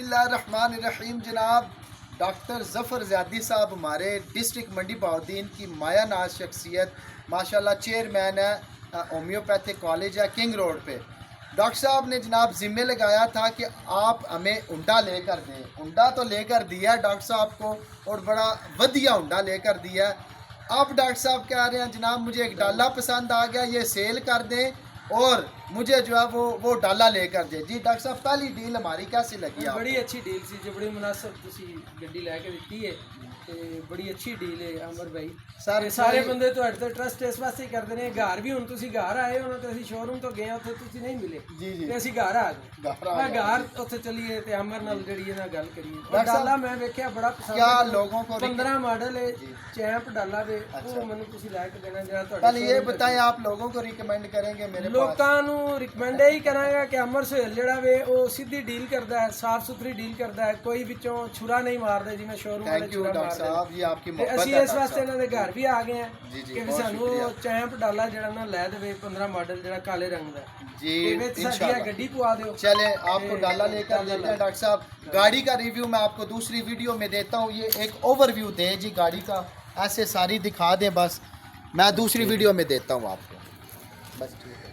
बिस्मिल्लाहिर्रहमानिर्रहीम। जनाब डॉक्टर ज़फ़र ज़ियादी साहब हमारे डिस्ट्रिक्ट मंडी बहाउद्दीन की माया नाज शख्सियत, माशाल्लाह चेयरमैन है होम्योपैथिक कॉलेज है किंग रोड पे। डॉक्टर साहब ने जनाब ज़िम्मे लगाया था कि आप हमें उंडा लेकर दें। उंडा तो लेकर दिया डॉक्टर साहब को, और बड़ा वधिया उंडा लेकर दिया। अब डॉक्टर साहब कह रहे हैं जनाब मुझे एक डाला पसंद आ गया, ये सेल कर दें और मुझे जो है वो डाला लेकर दे। जी डॉक्टर साहब, पहली डील हमारी कैसी लगी आपको? बड़ी अच्छी डील सी जो बड़ी मुनासिब तुसी गड्डी लैके दित्ती है ते बड़ी अच्छी डील है अमर भाई। सारे बंदे ਤੁਹਾਡੇ ਤੇ ਟਰਸਟ ਇਸ ਵਾਸਤੇ ਕਰਦੇ ਨੇ। ਘਰ ਵੀ ਹੁਣ ਤੁਸੀਂ ਘਰ ਆਏ ਹੋ ਨਾ ਤੇ ਅਸੀਂ ਸ਼ੋਰੂਮ ਤੋਂ ਗਏ ਉੱਥੇ ਤੁਸੀਂ ਨਹੀਂ ਮਿਲੇ ਤੇ ਅਸੀਂ ਘਰ ਆ ਗਏ। ਮੈਂ ਘਰ ਉੱਥੇ ਚਲੀਏ ਤੇ ਅਮਰ ਨਾਲ ਜਿਹੜੀ ਇਹਨਾਂ ਗੱਲ ਕਰੀਏ। ਡਾਲਾ ਮੈਂ ਵੇਖਿਆ ਬੜਾ ਪਸੰਦ क्या लोगों को 15 ਮਾਡਲ ਹੈ ਚੈਂਪ ਡਾਲਾ ਦੇ ਉਹ ਮੈਨੂੰ ਤੁਸੀਂ ਲੈ ਕੇ ਦੇਣਾ ਜਿਹੜਾ ਤੁਹਾਡੇ। पहले ये बताएं आप लोगों को रिकमेंड करेंगे मेरे पास? ਲੋਕਾਂ ਨੂੰ ਰਿਕਮੈਂਡ ਇਹੀ ਕਰਾਂਗਾ ਕਿ ਅਮਰ ਸੁਹੇਲ ਜਿਹੜਾ ਵੇ ਉਹ ਸਿੱਧੀ ਡੀਲ ਕਰਦਾ ਹੈ, ਸਾਫ ਸੁਥਰੀ ਡੀਲ ਕਰਦਾ ਹੈ, ਕੋਈ ਵਿੱਚੋਂ ਛੁਰਾ ਨਹੀਂ ਮਾਰਦੇ ਜਿਵੇਂ ਸ਼ੋਰੂਮ ਵਾਲੇ ਛੁਰਾ ਮਾਰਦੇ। साहब ये आपकी ਤੇ मोहब्बत ਅਸੀਂ है ਇਸ ਵਾਸਤੇ ਇਹਨਾਂ ਦੇ ਘਰ ਵੀ ਆ ਗਏ ਆ जी जी, ਕਿ बहुत ਸਾਨੂੰ शुक्रिया ਚੈਂਪ ਡਾਲਾ ਜਿਹੜਾ ਨਾ ਲੈ ਦੇਵੇ 15 ਮਾਡਲ ਜਿਹੜਾ ਕਾਲੇ ਰੰਗ ਦਾ जी ਤੇ ਵਿੱਚ ਸਾਡੀ इंशाल्लाह। ਗੱਡੀ ਪਵਾ ਦਿਓ। चले आपको डाला लेकर देते हैं डॉक्टर साहब। गाड़ी का रिव्यू मैं आपको दूसरी वीडियो में देता हूँ। ये एक ओवरव्यू दें जी गाड़ी का, ऐसे सारी दिखा दें बस। मैं दूसरी वीडियो में देता हूँ आपको, बस ठीक है।